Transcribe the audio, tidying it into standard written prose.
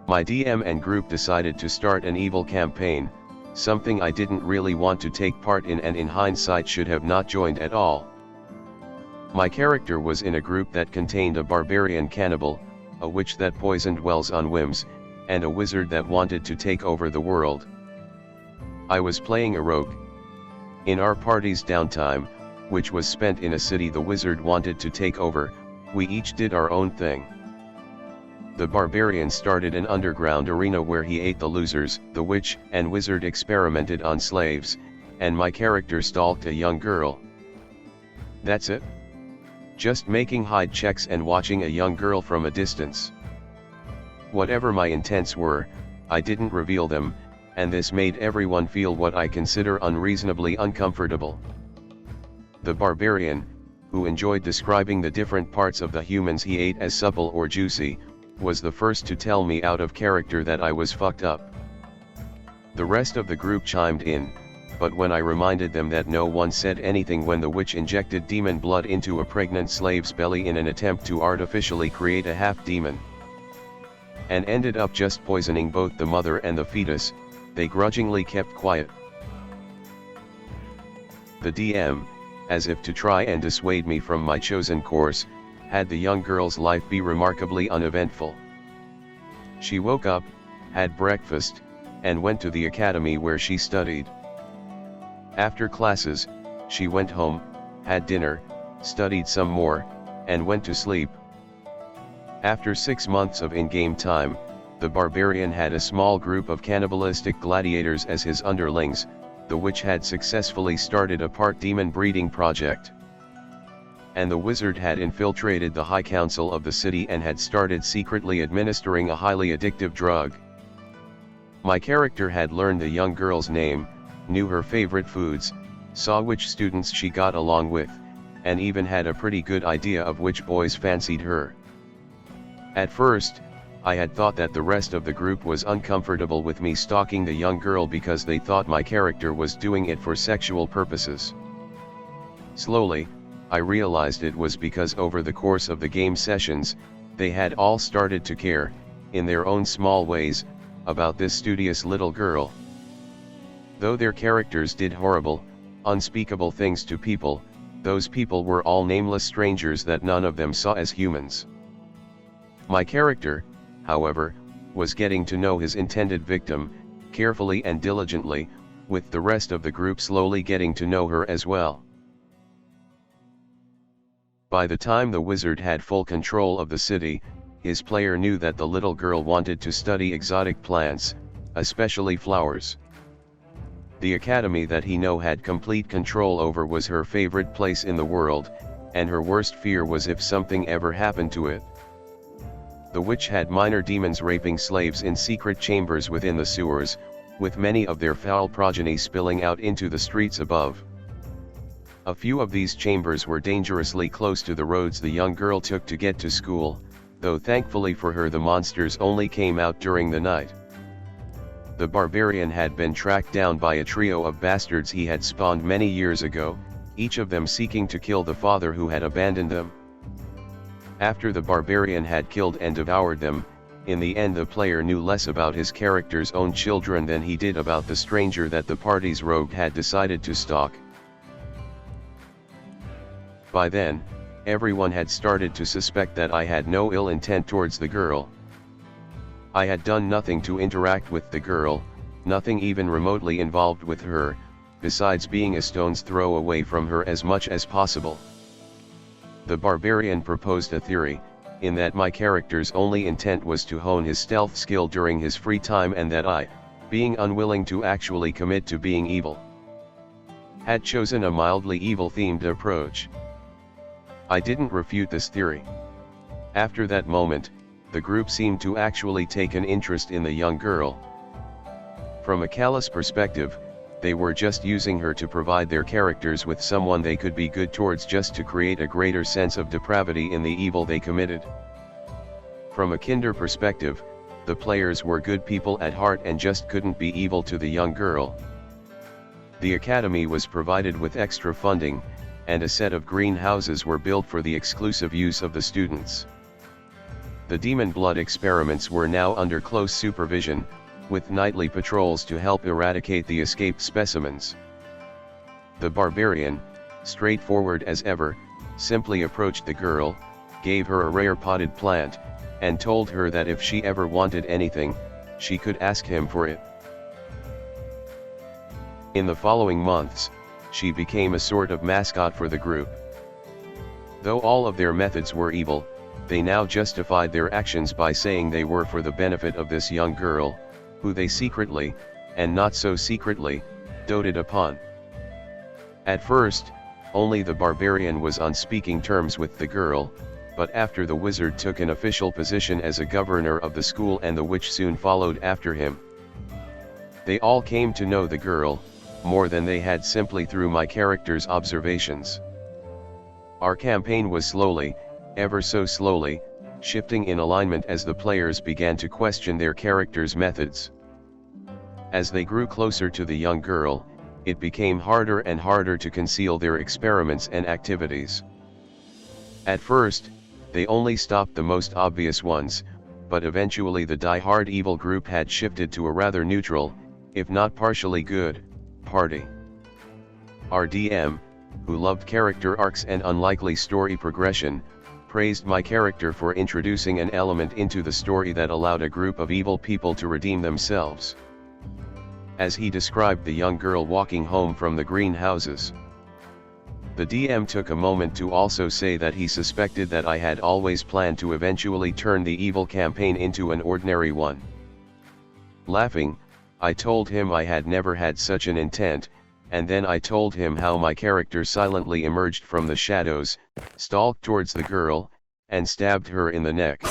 My DM and group decided to start an evil campaign, something I didn't really want to take part in and in hindsight should have not joined at all. My character was in a group that contained a barbarian cannibal, a witch that poisoned wells on whims, and a wizard that wanted to take over the world. I was playing a rogue. In our party's downtime, which was spent in a city the wizard wanted to take over, we each did our own thing. The barbarian started an underground arena where he ate the losers, the witch and wizard experimented on slaves, and my character stalked a young girl. That's it. Just making hide checks and watching a young girl from a distance. Whatever my intents were, I didn't reveal them, and this made everyone feel what I consider unreasonably uncomfortable. The barbarian, who enjoyed describing the different parts of the humans he ate as supple or juicy, was the first to tell me out of character that I was fucked up. The rest of the group chimed in, but when I reminded them that no one said anything when the witch injected demon blood into a pregnant slave's belly in an attempt to artificially create a half-demon, and ended up just poisoning both the mother and the fetus, they grudgingly kept quiet. The DM, as if to try and dissuade me from my chosen course, had the young girl's life be remarkably uneventful. She woke up, had breakfast, and went to the academy where she studied. After classes, she went home, had dinner, studied some more, and went to sleep. After 6 months of in-game time, the barbarian had a small group of cannibalistic gladiators as his underlings, the witch had successfully started a part demon breeding project, and the wizard had infiltrated the high council of the city and had started secretly administering a highly addictive drug. My character had learned the young girl's name, knew her favorite foods, saw which students she got along with, and even had a pretty good idea of which boys fancied her. At first, I had thought that the rest of the group was uncomfortable with me stalking the young girl because they thought my character was doing it for sexual purposes. Slowly, I realized it was because over the course of the game sessions, they had all started to care, in their own small ways, about this studious little girl. Though their characters did horrible, unspeakable things to people, those people were all nameless strangers that none of them saw as humans. My character, however, was getting to know his intended victim, carefully and diligently, with the rest of the group slowly getting to know her as well. By the time the wizard had full control of the city, his player knew that the little girl wanted to study exotic plants, especially flowers. The academy that he knew had complete control over was her favorite place in the world, and her worst fear was if something ever happened to it. The witch had minor demons raping slaves in secret chambers within the sewers, with many of their foul progeny spilling out into the streets above. A few of these chambers were dangerously close to the roads the young girl took to get to school, though thankfully for her the monsters only came out during the night. The barbarian had been tracked down by a trio of bastards he had spawned many years ago, each of them seeking to kill the father who had abandoned them. After the barbarian had killed and devoured them, in the end the player knew less about his character's own children than he did about the stranger that the party's rogue had decided to stalk. By then, everyone had started to suspect that I had no ill intent towards the girl. I had done nothing to interact with the girl, nothing even remotely involved with her, besides being a stone's throw away from her as much as possible. The barbarian proposed a theory, in that my character's only intent was to hone his stealth skill during his free time and that I, being unwilling to actually commit to being evil, had chosen a mildly evil-themed approach. I didn't refute this theory. After that moment, the group seemed to actually take an interest in the young girl. From a callous perspective, they were just using her to provide their characters with someone they could be good towards just to create a greater sense of depravity in the evil they committed. From a kinder perspective, the players were good people at heart and just couldn't be evil to the young girl. The academy was provided with extra funding, and a set of greenhouses were built for the exclusive use of the students. The demon blood experiments were now under close supervision, with nightly patrols to help eradicate the escaped specimens. The barbarian, straightforward as ever, simply approached the girl, gave her a rare potted plant, and told her that if she ever wanted anything, she could ask him for it. In the following months, she became a sort of mascot for the group. Though all of their methods were evil, they now justified their actions by saying they were for the benefit of this young girl, who they secretly, and not so secretly, doted upon. At first, only the barbarian was on speaking terms with the girl, but after the wizard took an official position as a governor of the school and the witch soon followed after him, they all came to know the girl, more than they had simply through my character's observations. Our campaign was slowly, ever so slowly, shifting in alignment as the players began to question their characters' methods. As they grew closer to the young girl, it became harder and harder to conceal their experiments and activities. At first, they only stopped the most obvious ones, but eventually the die-hard evil group had shifted to a rather neutral, if not partially good, party. Our DM, who loved character arcs and unlikely story progression, praised my character for introducing an element into the story that allowed a group of evil people to redeem themselves. As he described the young girl walking home from the greenhouses, the DM took a moment to also say that he suspected that I had always planned to eventually turn the evil campaign into an ordinary one. Laughing, I told him I had never had such an intent, and then I told him how my character silently emerged from the shadows, stalked towards the girl, and stabbed her in the neck.